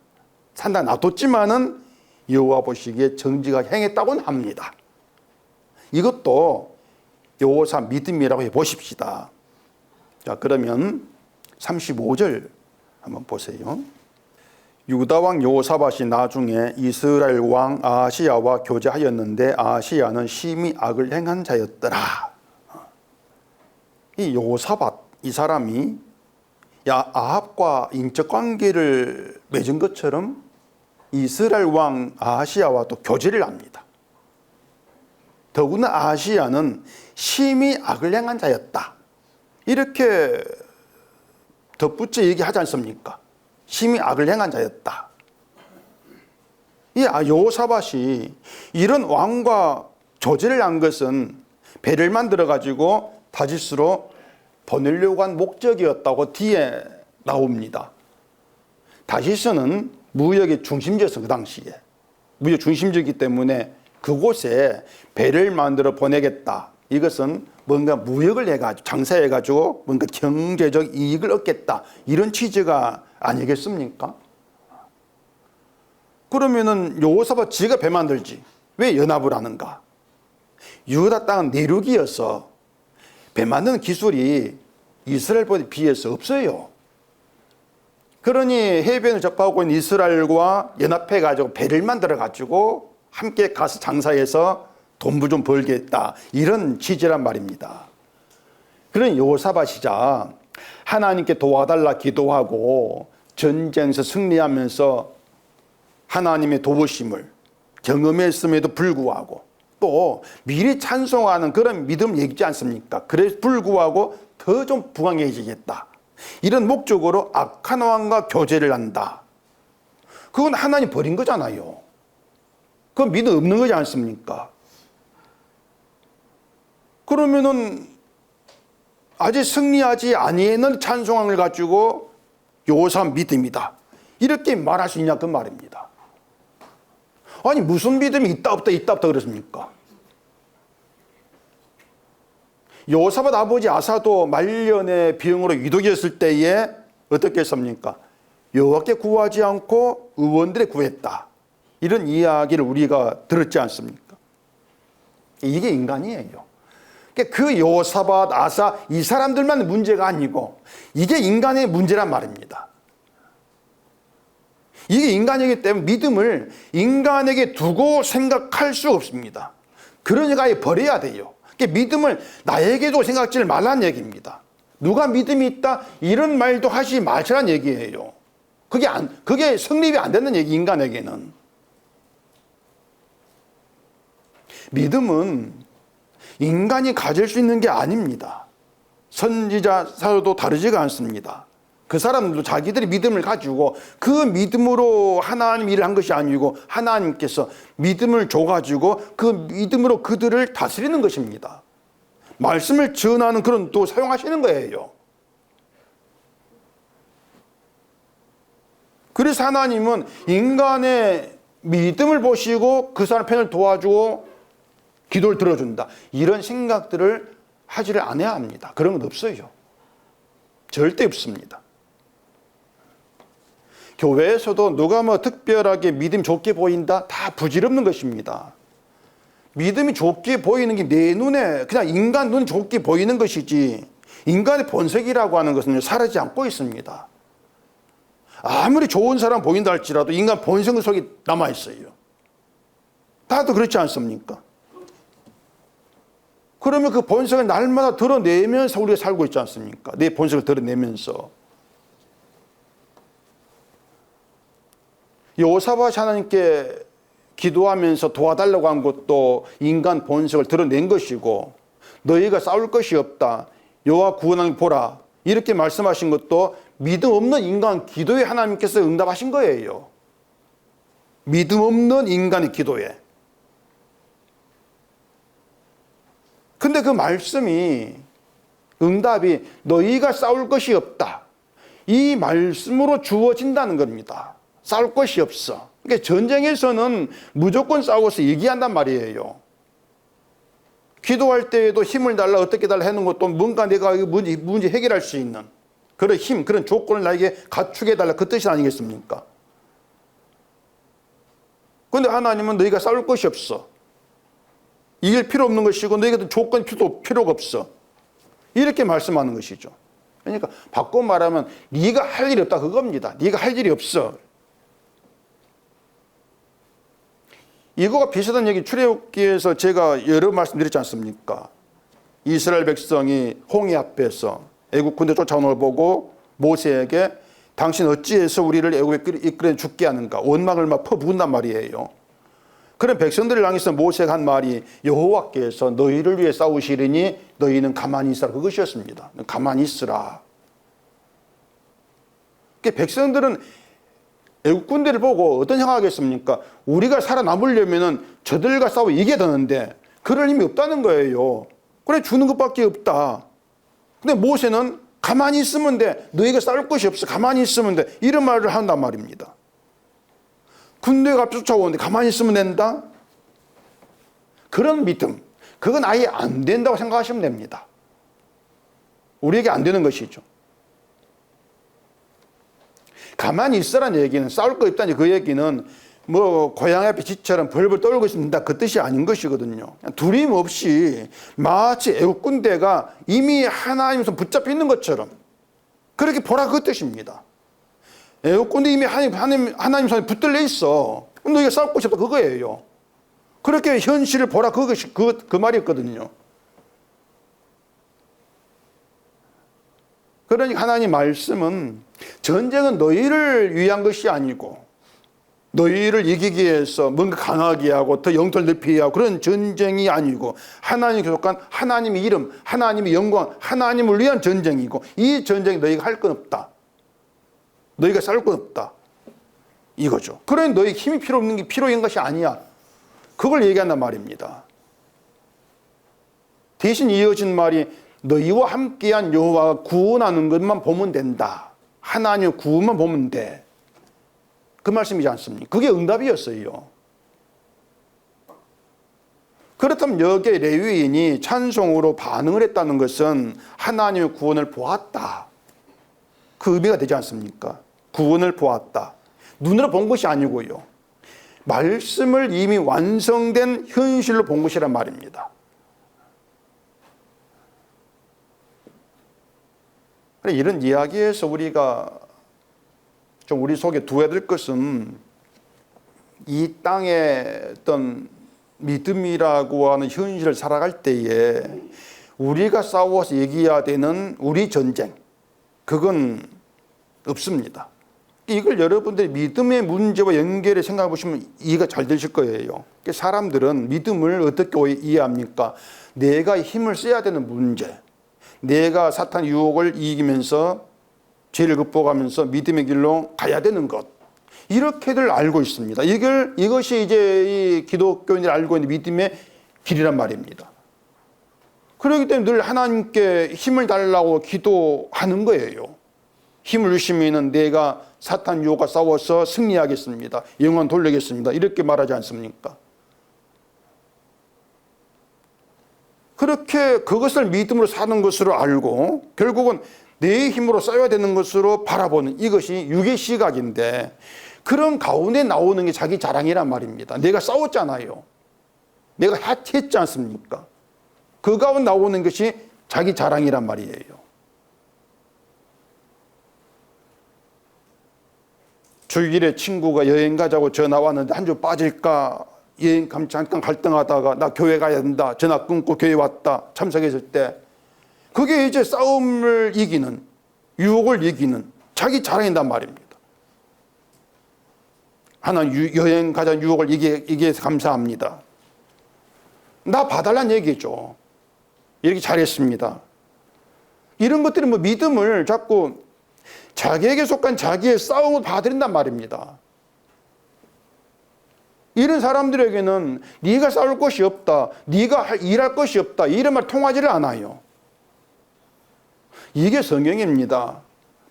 산당 놔뒀지만은 여호와 보시기에 정직하게 행했다고는 합니다. 이것도 여호사밧 믿음이라고 해보십시다. 자, 그러면 35절 한번 보세요. 유다 왕 여호사밧이 나중에 이스라엘 왕 아하시야와 교제하였는데 아하시야는 심히 악을 행한 자였더라. 이 여호사밧, 이 사람이 아합과 인적 관계를 맺은 것처럼 이스라엘 왕 아하시야와도 교제를 합니다. 더구나 아하시야는 심히 악을 행한 자였다, 이렇게 덧붙여 얘기하지 않습니까? 심히 악을 행한 자였다. 이 여호사밧이 이런 왕과 교제를 한 것은 배를 만들어 가지고 다짓으로 보내려고 한 목적이었다고 뒤에 나옵니다. 다시스는 무역의 중심지였어. 그 당시에 무역 중심지이기 때문에 그곳에 배를 만들어 보내겠다, 이것은 뭔가 무역을 해가지고 장사해가지고 뭔가 경제적 이익을 얻겠다, 이런 취지가 아니겠습니까? 그러면은 여호사밧 지가 배 만들지 왜 연합을 하는가? 유다 땅은 내륙이어서 배 만드는 기술이 이스라엘보다 비해서 없어요. 그러니 해변을 접하고 있는 이스라엘과 연합해 가지고 배를 만들어 가지고 함께 가서 장사해서 돈부 좀 벌겠다, 이런 취지란 말입니다. 그런 여호사밧이자 하나님께 도와달라 기도하고 전쟁에서 승리하면서 하나님의 도우심을 경험했음에도 불구하고 또 미리 찬송하는 그런 믿음 얘기지 않습니까? 그래서 불구하고 더 좀 부강해지겠다, 이런 목적으로 악한 왕과 교제를 한다. 그건 하나님 버린 거잖아요. 그건 믿음 없는 거지 않습니까? 그러면은 아직 승리하지 아니하는 찬송을 가지고 여호사밧 믿음이다, 이렇게 말할 수 있냐 그 말입니다. 아니 무슨 믿음이 있다 없다 그렇습니까? 여호사밧 아버지 아사도 말년의 병으로 위독이었을 때에 어떻게 했습니까? 여호와께 구하지 않고 의원들에 구했다, 이런 이야기를 우리가 들었지 않습니까? 이게 인간이에요. 그 여호사밧, 아사, 이 사람들만 문제가 아니고 이게 인간의 문제란 말입니다. 이게 인간이기 때문에 믿음을 인간에게 두고 생각할 수 없습니다. 그러니까 아예 버려야 돼요. 믿음을 나에게도 생각지를 말라는 얘기입니다. 누가 믿음이 있다, 이런 말도 하지 마시라는 얘기예요. 그게 성립이 안 되는 얘기, 인간에게는. 믿음은 인간이 가질 수 있는 게 아닙니다. 선지자 사도도 다르지가 않습니다. 그 사람들도 자기들이 믿음을 가지고 그 믿음으로 하나님 일을 한 것이 아니고 하나님께서 믿음을 줘가지고 그 믿음으로 그들을 다스리는 것입니다. 말씀을 전하는 그런 또 사용하시는 거예요. 그래서 하나님은 인간의 믿음을 보시고 그 사람 편을 도와주고 기도를 들어준다, 이런 생각들을 하지를 않아야 합니다. 그런 건 없어요. 절대 없습니다. 교회에서도 누가 뭐 특별하게 믿음 좋게 보인다, 다 부질없는 것입니다. 믿음이 좋게 보이는 게 내 눈에 그냥 인간 눈 좋게 보이는 것이지, 인간의 본색이라고 하는 것은 사라지지 않고 있습니다. 아무리 좋은 사람 보인다 할지라도 인간 본성 속에 남아 있어요. 다들 그렇지 않습니까? 그러면 그 본성을 날마다 드러내면서 우리가 살고 있지 않습니까? 내 본성을 드러내면서. 여호사밧이 하나님께 기도하면서 도와달라고 한 것도 인간 본성을 드러낸 것이고, 너희가 싸울 것이 없다, 여호와 구원하는 보라, 이렇게 말씀하신 것도 믿음 없는 인간 기도에 하나님께서 응답하신 거예요. 믿음 없는 인간의 기도에. 근데 그 말씀이, 응답이 너희가 싸울 것이 없다, 이 말씀으로 주어진다는 겁니다. 싸울 것이 없어. 그러니까 전쟁에서는 무조건 싸워서 이기한단 말이에요. 기도할 때에도 힘을 달라, 어떻게 달라 하는 것도 뭔가 내가 문제 해결할 수 있는 그런 힘, 그런 조건을 나에게 갖추게 해달라, 그 뜻이 아니겠습니까? 그런데 하나님은 너희가 싸울 것이 없어, 이길 필요 없는 것이고 너희가 조건 필요가 없어, 이렇게 말씀하는 것이죠. 그러니까 바꿔 말하면 네가 할 일이 없다, 그겁니다. 네가 할 일이 없어. 이거가 비슷한 얘기 출애굽기에서 제가 여러 말씀드렸지 않습니까? 이스라엘 백성이 홍해 앞에서 애국 군대 쫓아오는 걸 보고 모세에게 당신 어찌해서 우리를 애국에 이끌어 죽게 하는가, 원망을 막 퍼부은단 말이에요. 그런 백성들을 향해서 모세가 한 말이 여호와께서 너희를 위해 싸우시리니 너희는 가만히 있으라, 그것이었습니다. 가만히 있으라. 백성들은 애국 군대를 보고 어떤 생각하겠습니까? 우리가 살아남으려면 저들과 싸워 이겨야 되는데 그럴 힘이 없다는 거예요. 그래 주는 것밖에 없다. 근데 모세는 가만히 있으면 돼, 너희가 싸울 것이 없어, 가만히 있으면 돼, 이런 말을 한단 말입니다. 군대가 쫓아오는데 가만히 있으면 된다? 그런 믿음, 그건 아예 안 된다고 생각하시면 됩니다. 우리에게 안 되는 것이죠. 가만히 있으라는 얘기는, 싸울 거 없다니 그 얘기는 뭐 고양이 앞에 쥐처럼 벌벌 떨고 있습니다. 그 뜻이 아닌 것이거든요. 두려움 없이 마치 애국 군대가 이미 하나님 손 붙잡혀 있는 것처럼 그렇게 보라 그 뜻입니다. 애국 군대 이미 하나님 손에 붙들려 있어. 너희가 싸울 곳이 없다 그거예요. 그렇게 현실을 보라 그것이 그 말이었거든요. 그러니까 하나님 말씀은 전쟁은 너희를 위한 것이 아니고 너희를 이기기 위해서 뭔가 강하게 하고 더 영토를 넓히게 하고 그런 전쟁이 아니고 하나님께 속한 하나님의 이름, 하나님의 영광, 하나님을 위한 전쟁이고 이 전쟁이 너희가 할 건 없다. 너희가 싸울 건 없다. 이거죠. 그러니 너희 힘이 필요 없는 게 필요한 것이 아니야. 그걸 얘기한단 말입니다. 대신 이어진 말이 너희와 함께한 여호와가 구원하는 것만 보면 된다. 하나님의 구원만 보면 돼. 그 말씀이지 않습니까? 그게 응답이었어요. 그렇다면 여기에 레위인이 찬송으로 반응을 했다는 것은 하나님의 구원을 보았다. 그 의미가 되지 않습니까? 구원을 보았다. 눈으로 본 것이 아니고요. 말씀을 이미 완성된 현실로 본 것이란 말입니다. 이런 이야기에서 우리가 좀 우리 속에 두어야 될 것은 이 땅의 어떤 믿음이라고 하는 현실을 살아갈 때에 우리가 싸워서 이겨야 되는 우리 전쟁, 그건 없습니다. 이걸 여러분들이 믿음의 문제와 연결해 생각해 보시면 이해가 잘 되실 거예요. 사람들은 믿음을 어떻게 이해합니까? 내가 힘을 써야 되는 문제, 내가 사탄 유혹을 이기면서 죄를 극복하면서 믿음의 길로 가야 되는 것, 이렇게들 알고 있습니다. 이것이 이제 이 기독교인들이 알고 있는 믿음의 길이란 말입니다. 그렇기 때문에 늘 하나님께 힘을 달라고 기도하는 거예요. 힘을 주시면은 내가 사탄 유혹과 싸워서 승리하겠습니다. 영광 돌리겠습니다. 이렇게 말하지 않습니까? 그렇게 그것을 믿음으로 사는 것으로 알고 결국은 내 힘으로 싸워야 되는 것으로 바라보는 이것이 육의 시각인데 그런 가운데 나오는 게 자기 자랑이란 말입니다. 내가 싸웠잖아요. 내가 했지 않습니까? 그 가운데 나오는 것이 자기 자랑이란 말이에요. 주일에 친구가 여행 가자고 전화 왔는데 한 주 빠질까 여행 잠깐 갈등하다가 나 교회 가야 된다 전화 끊고 교회 왔다 참석했을 때 그게 이제 싸움을 이기는 유혹을 이기는 자기 자랑이란 말입니다. 하나님 여행 가자는 유혹을 이기해서 감사합니다. 나 봐달라는 얘기죠. 이렇게 잘했습니다. 이런 것들은 뭐 믿음을 자꾸 자기에게 속한 자기의 싸움을 봐드린단 말입니다. 이런 사람들에게는 네가 싸울 것이 없다, 네가 일할 것이 없다 이런 말 통하지를 않아요. 이게 성경입니다.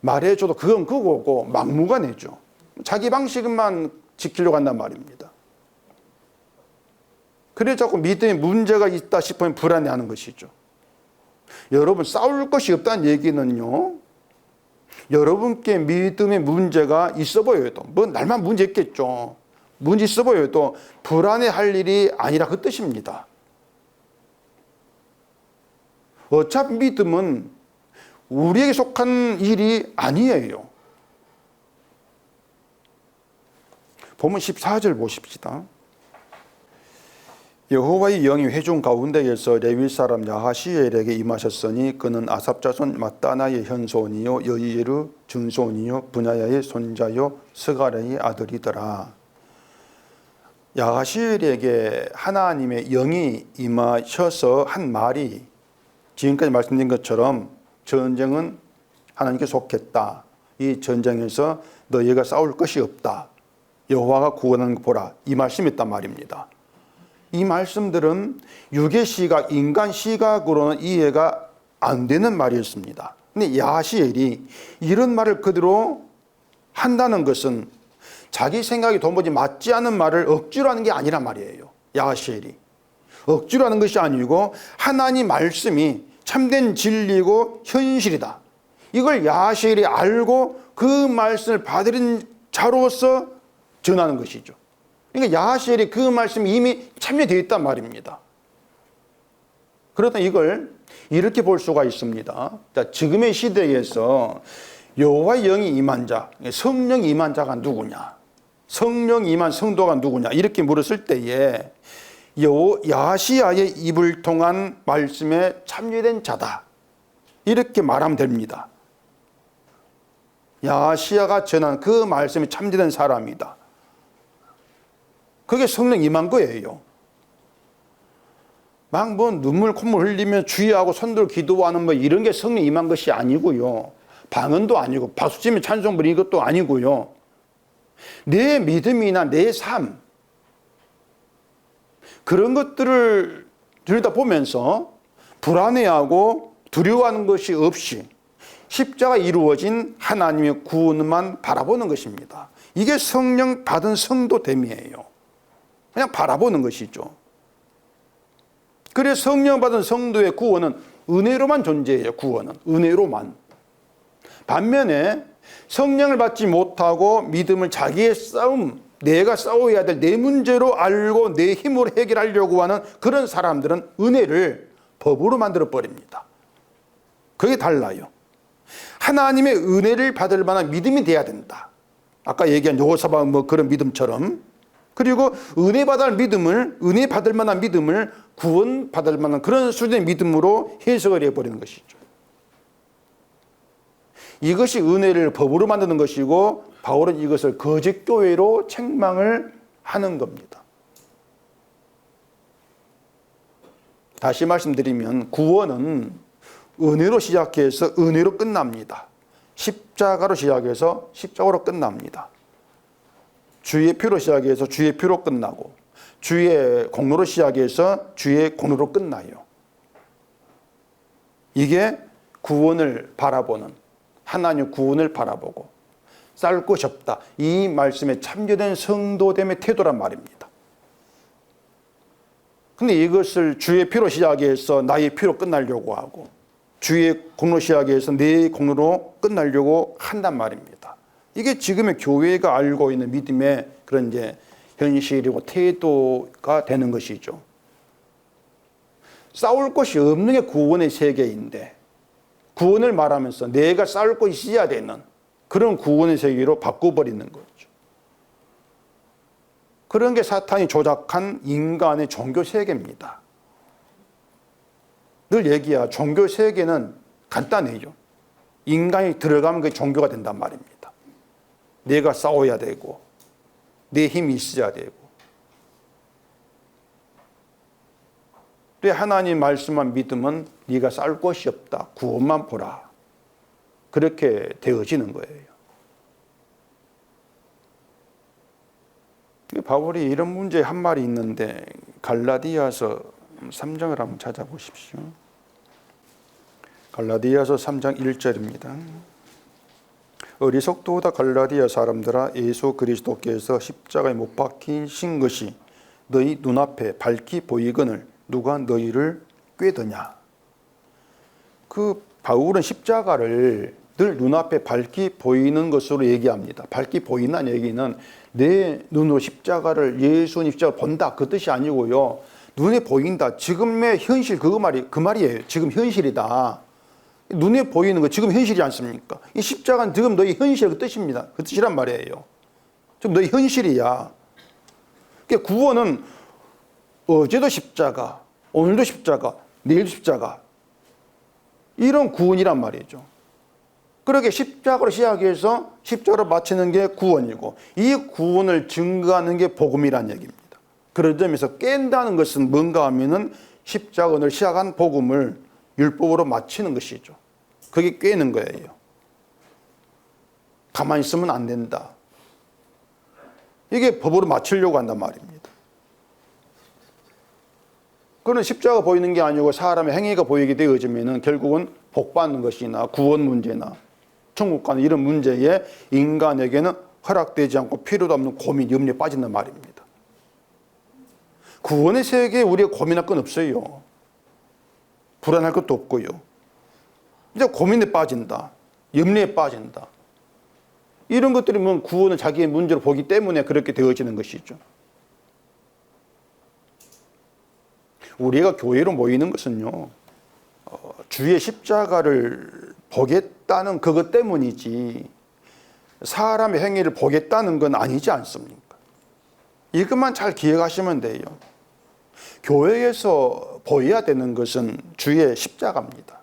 말해줘도 그건 그거고 막무가내죠. 자기 방식만 지키려고 한단 말입니다. 그래서 자꾸 믿음에 문제가 있다 싶으면 불안해하는 것이죠. 여러분 싸울 것이 없다는 얘기는요, 여러분께 믿음의 문제가 있어 보여도 뭐 날만 문제 있겠죠. 문제 있어 보여도 불안해할 일이 아니라 그 뜻입니다. 어차피 믿음은 우리에게 속한 일이 아니에요. 보면 14절 보십시다. 여호와의 영이 회중 가운데에서 레위 사람 야하시엘에게 임하셨으니 그는 아삽 자손 마따나의 현손이요 여이예루 증손이요 분야야의 손자요 스가랴의 아들이더라. 야하시엘에게 하나님의 영이 임하셔서 한 말이 지금까지 말씀드린 것처럼 전쟁은 하나님께 속했다. 이 전쟁에서 너희가 싸울 것이 없다. 여호와가 구원하는 거 보라. 이 말씀이었단 말입니다. 이 말씀들은 육의 시각, 인간 시각으로는 이해가 안 되는 말이었습니다. 근데 야하시엘이 이런 말을 그대로 한다는 것은 자기 생각이 도무지 맞지 않은 말을 억지로 하는 게 아니란 말이에요. 야하시엘이 억지로 하는 것이 아니고 하나님 말씀이 참된 진리고 현실이다. 이걸 야하시엘이 알고 그 말씀을 받아들인 자로서 전하는 것이죠. 그러니까 야하시엘이 그 말씀이 이미 참여되어 있단 말입니다. 그러다 이걸 이렇게 볼 수가 있습니다. 자, 지금의 시대에서 여호와의 영이 임한 자, 성령 임한 자가 누구냐? 성령 임한 성도가 누구냐? 이렇게 물었을 때에 야시야의 입을 통한 말씀에 참여된 자다. 이렇게 말하면 됩니다. 야시야가 전한 그 말씀에 참여된 사람이다. 그게 성령 임한 거예요. 막 뭐 눈물 콧물 흘리며 주의하고 손들어 기도하는 뭐 이런 게 성령 임한 것이 아니고요. 방언도 아니고 박수치며 찬송 부리는 것도 아니고요. 내 믿음이나 내 삶, 그런 것들을 들여다보면서 불안해하고 두려워하는 것이 없이 십자가 이루어진 하나님의 구원만 바라보는 것입니다. 이게 성령 받은 성도됨이에요. 그냥 바라보는 것이죠. 그래서 성령 받은 성도의 구원은 은혜로만 존재해요. 구원은 은혜로만. 반면에 성령을 받지 못하고 믿음을 자기의 싸움, 내가 싸워야 될 내 문제로 알고 내 힘으로 해결하려고 하는 그런 사람들은 은혜를 법으로 만들어 버립니다. 그게 달라요. 하나님의 은혜를 받을 만한 믿음이 돼야 된다. 아까 얘기한 여호사밧 뭐 그런 믿음처럼. 그리고 은혜 받을 만한 믿음을 구원 받을 만한 그런 수준의 믿음으로 해석을 해버리는 것이죠. 이것이 은혜를 법으로 만드는 것이고 바울은 이것을 거짓 교회로 책망을 하는 겁니다. 다시 말씀드리면 구원은 은혜로 시작해서 은혜로 끝납니다. 십자가로 시작해서 십자가로 끝납니다. 주의 피로 시작해서 주의 피로 끝나고 주의 공로로 시작해서 주의 공로로 끝나요. 이게 구원을 바라보는, 하나님의 구원을 바라보고 쌓을 것이 없다. 이 말씀에 참여된 성도됨의 태도란 말입니다. 근데 이것을 주의 피로 시작해서 나의 피로 끝나려고 하고 주의 공로 시작해서 내 공로로 끝나려고 한단 말입니다. 이게 지금의 교회가 알고 있는 믿음의 그런 이제 현실이고 태도가 되는 것이죠. 싸울 것이 없는 게 구원의 세계인데 구원을 말하면서 내가 싸울 것이 있어야 되는 그런 구원의 세계로 바꿔버리는 거죠. 그런 게 사탄이 조작한 인간의 종교 세계입니다. 늘 얘기야. 종교 세계는 간단해요. 인간이 들어가면 그게 종교가 된단 말입니다. 내가 싸워야 되고 내 힘이 있어야 되고. 하나님 말씀만 믿으면 네가 싸울 것이 없다. 구원만 보라. 그렇게 되어지는 거예요. 바울이 이런 문제에 한 말이 있는데 갈라디아서 3장을 한번 찾아보십시오. 갈라디아서 3장 1절입니다. 어리석도다 갈라디아 사람들아, 예수 그리스도께서 십자가에 못 박히신 것이 너희 눈앞에 밝히 보이거늘 누가 너희를 꾀드냐. 그 바울은 십자가를 늘 눈앞에 밝히 보이는 것으로 얘기합니다. 밝히 보인다는 얘기는 내 눈으로 십자가를, 예수님 십자가를 본다 그 뜻이 아니고요. 눈에 보인다. 지금의 현실 그 말이에요. 지금 현실이다. 눈에 보이는 거 지금 현실이지 않습니까? 이 십자가는 지금 너희 현실 그 뜻입니다. 그 뜻이란 말이에요. 지금 너희 현실이야. 그러니까 구원은 어제도 십자가, 오늘도 십자가, 내일도 십자가, 이런 구원이란 말이죠. 그렇게 십자가로 시작해서 십자가로 마치는 게 구원이고 이 구원을 증거하는 게 복음이란 얘기입니다. 그런 점에서 깬다는 것은 뭔가 하면은 십자가를 시작한 복음을 율법으로 마치는 것이죠. 그게 꿰는 거예요. 가만히 있으면 안 된다. 이게 법으로 맞추려고 한단 말입니다. 그건 십자가 보이는 게 아니고 사람의 행위가 보이게 되어지면 결국은 복받는 것이나 구원 문제나 천국 가는 이런 문제에 인간에게는 허락되지 않고 필요도 없는 고민, 염려에 빠진단 말입니다. 구원의 세계에 우리가 고민할 건 없어요. 불안할 것도 없고요. 이제 고민에 빠진다. 염려에 빠진다. 이런 것들이 뭐 구원을 자기의 문제로 보기 때문에 그렇게 되어지는 것이죠. 우리가 교회로 모이는 것은요, 주의 십자가를 보겠다는 그것 때문이지 사람의 행위를 보겠다는 건 아니지 않습니까? 이것만 잘 기억하시면 돼요. 교회에서 보여야 되는 것은 주의 십자가입니다.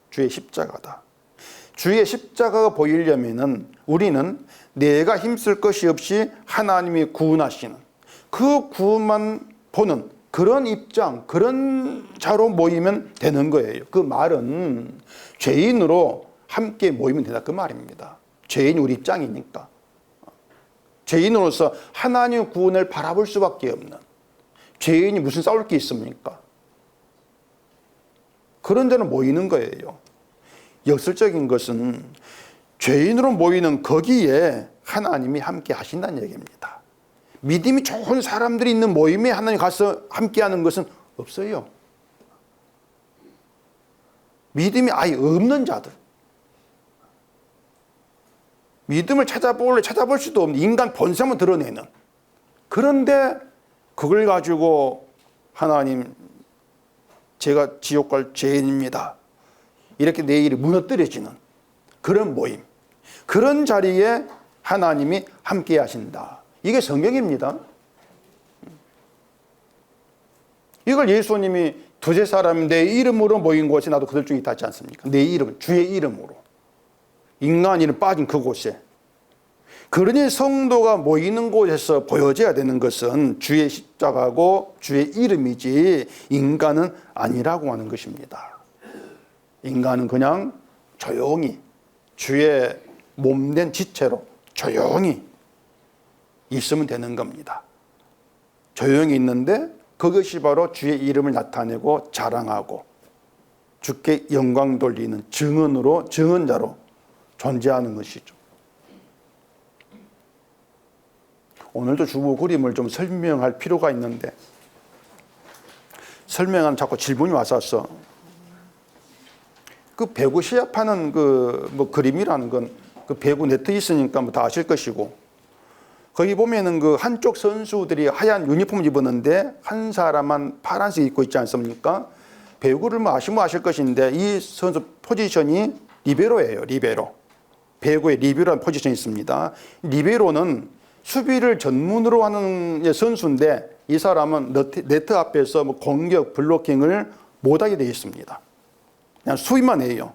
주의 십자가다. 주의 십자가가 보이려면은 우리는 내가 힘쓸 것이 없이 하나님이 구원하시는 그 구원만 보는 그런 입장, 그런 자로 모이면 되는 거예요. 그 말은 죄인으로 함께 모이면 된다 그 말입니다. 죄인이 우리 입장이니까. 죄인으로서 하나님의 구원을 바라볼 수밖에 없는, 죄인이 무슨 싸울 게 있습니까? 그런 데는 모이는 거예요. 역설적인 것은 죄인으로 모이는 거기에 하나님이 함께 하신다는 얘기입니다. 믿음이 좋은 사람들이 있는 모임에 하나님 가서 함께 하는 것은 없어요. 믿음이 아예 없는 자들, 믿음을 찾아볼 수도 없는 인간 본성을 드러내는, 그런데 그걸 가지고 하나님, 제가 지옥 갈 죄인입니다, 이렇게 내 일이 무너뜨려지는 그런 모임, 그런 자리에 하나님이 함께 하신다. 이게 성경입니다. 이걸 예수님이 두세 사람이 내 이름으로 모인 곳에 나도 그들 중에 있다 하지 않습니까? 내 이름, 주의 이름으로. 인간 이름 빠진 그곳에. 그러니 성도가 모이는 곳에서 보여져야 되는 것은 주의 십자가고 주의 이름이지 인간은 아니라고 하는 것입니다. 인간은 그냥 조용히 주의 몸된 지체로 조용히 있으면 되는 겁니다. 조용히 있는데 그것이 바로 주의 이름을 나타내고 자랑하고 주께 영광 돌리는 증언자로 존재하는 것이죠. 오늘도 주보 그림을 좀 설명할 필요가 있는데 설명하면 자꾸 질문이 왔었어. 그 배구 시합하는 그 그림이라는 건 그 배구 네트 있으니까 다 아실 것이고, 거기 보면은 그 한쪽 선수들이 하얀 유니폼을 입었는데 한 사람만 파란색 입고 있지 않습니까? 배구를 아시면 아실 것인데 이 선수 포지션이 리베로예요. 리베로. 배구에 리베로라는 포지션이 있습니다. 리베로는 수비를 전문으로 하는 선수인데 이 사람은 네트 앞에서 공격, 블로킹을 못하게 되어 있습니다. 그냥 수비만 해요.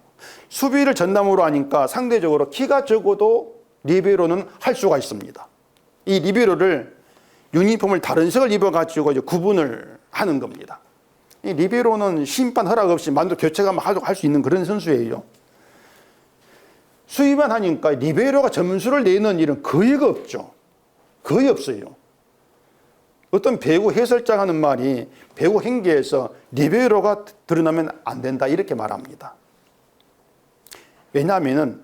수비를 전담으로 하니까 상대적으로 키가 적어도 리베로는 할 수가 있습니다. 이 리베로를 유니폼을 다른 색을 입어가지고 이제 구분을 하는 겁니다. 이 리베로는 심판 허락 없이 만두 교체가 할 수 있는 그런 선수예요. 수비만 하니까 리베로가 점수를 내는 일은 거의 없죠. 거의 없어요. 어떤 배구 해설자가 하는 말이 배구 행계에서 리베로가 드러나면 안 된다 이렇게 말합니다. 왜냐하면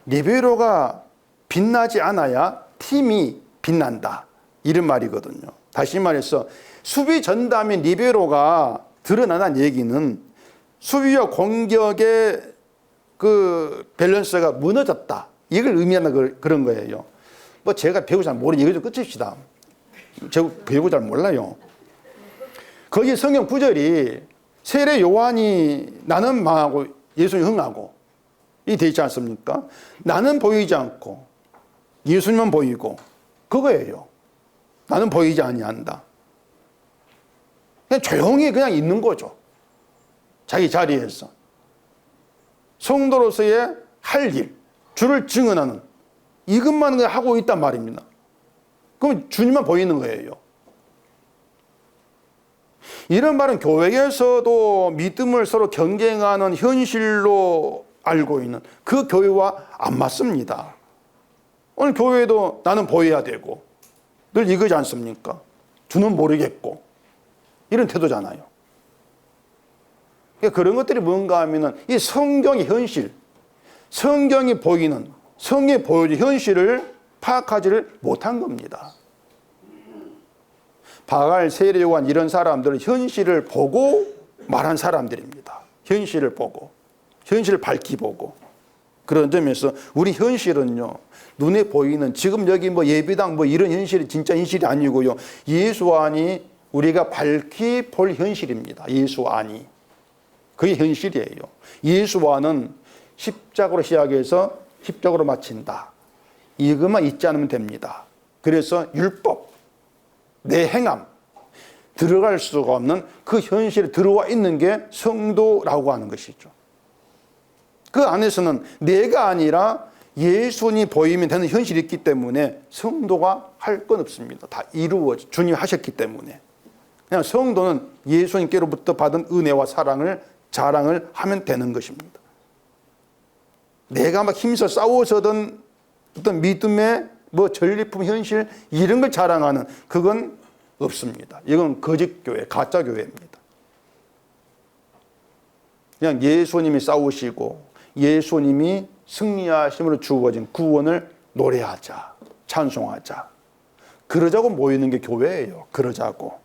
리베로가 빛나지 않아야 팀이 빛난다 이런 말이거든요. 다시 말해서 수비 전담인 리베로가 드러나는 얘기는 수비와 공격의 그 밸런스가 무너졌다 이걸 의미하는 그런 거예요. 제가 배구 잘 모르니 이거 좀 끝입시다. 제가 배구 잘 몰라요. 거기 성경 구절이 세례 요한이 나는 망하고 예수님 흥하고 이 돼 있지 않습니까? 나는 보이지 않고 예수님만 보이고 그거예요. 나는 보이지 아니한다. 그냥 조용히 그냥 있는 거죠. 자기 자리에서. 성도로서의 할 일, 주를 증언하는 이것만 하고 있단 말입니다. 그럼 주님만 보이는 거예요. 이런 말은 교회에서도 믿음을 서로 경쟁하는 현실로 알고 있는 그 교회와 안 맞습니다. 오늘 교회도 나는 보여야 되고 늘 이거지 않습니까? 주는 모르겠고 이런 태도잖아요. 그러니까 그런 것들이 뭔가 하면은 이 성경의 현실, 성경이 보이는 성경이 보여준 현실을 파악하지를 못한 겁니다. 바갈, 세례 요한 이런 사람들은 현실을 보고 말한 사람들입니다. 현실을 보고 현실을 밝히 보고. 그런 점에서 우리 현실은요, 눈에 보이는 지금 여기 예배당 이런 현실이 진짜 현실이 아니고요, 예수 안이 우리가 밝히 볼 현실입니다. 예수 안이. 그게 현실이에요. 예수 안은 십자가로 시작해서 십자가로 마친다. 이것만 잊지 않으면 됩니다. 그래서 율법, 내 행함, 들어갈 수가 없는 그 현실에 들어와 있는 게 성도라고 하는 것이죠. 그 안에서는 내가 아니라 예수님이 보이면 되는 현실이 있기 때문에 성도가 할 건 없습니다. 다 이루어져 주님이 하셨기 때문에. 그냥 성도는 예수님께로부터 받은 은혜와 사랑을 자랑을 하면 되는 것입니다. 내가 막 힘써 싸워서든 어떤 믿음의 전리품 현실 이런 걸 자랑하는 그건 없습니다. 이건 거짓 교회, 가짜 교회입니다. 그냥 예수님이 싸우시고 예수님이 승리하심으로 주어진 구원을 노래하자, 찬송하자. 그러자고 모이는 게 교회예요. 그러자고.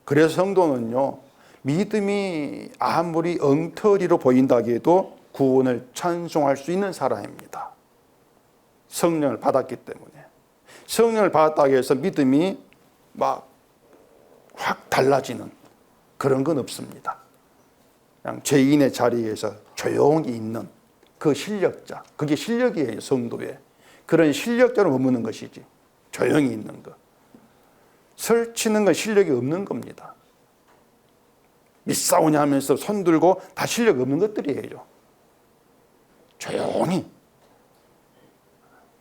그래서 성도는요, 믿음이 아무리 엉터리로 보인다 해도 구원을 찬송할 수 있는 사람입니다. 성령을 받았기 때문에. 성령을 받았다고 해서 믿음이 막 확 달라지는 그런 건 없습니다. 그냥 죄인의 자리에서 조용히 있는 그 실력자, 그게 실력이에요. 성도의 그런 실력자로 머무는 것이지, 조용히 있는 것. 설치는 건 실력이 없는 겁니다. 믿사오냐 하면서 손 들고 다 실력 없는 것들이에요. 조용히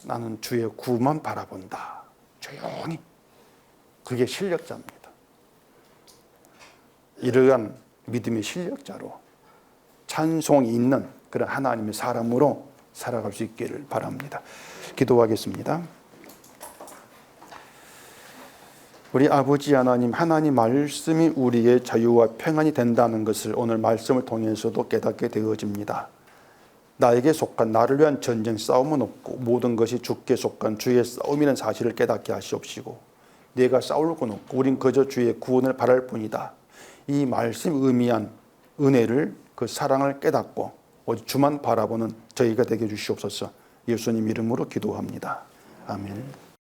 나는 주의 구만 바라본다. 조용히. 그게 실력자입니다. 이러한 믿음의 실력자로 찬송이 있는 그런 하나님의 사람으로 살아갈 수 있기를 바랍니다. 기도하겠습니다. 우리 아버지 하나님, 하나님 말씀이 우리의 자유와 평안이 된다는 것을 오늘 말씀을 통해서도 깨닫게 되어집니다. 나에게 속한 나를 위한 전쟁 싸움은 없고 모든 것이 주께 속한 주의 싸움이라는 사실을 깨닫게 하시옵시고, 내가 싸울 건 없고 우린 그저 주의 구원을 바랄 뿐이다. 이 말씀이 의미한 은혜를, 그 사랑을 깨닫고 오직 주만 바라보는 저희가 되게 해주시옵소서. 예수님 이름으로 기도합니다. 아멘.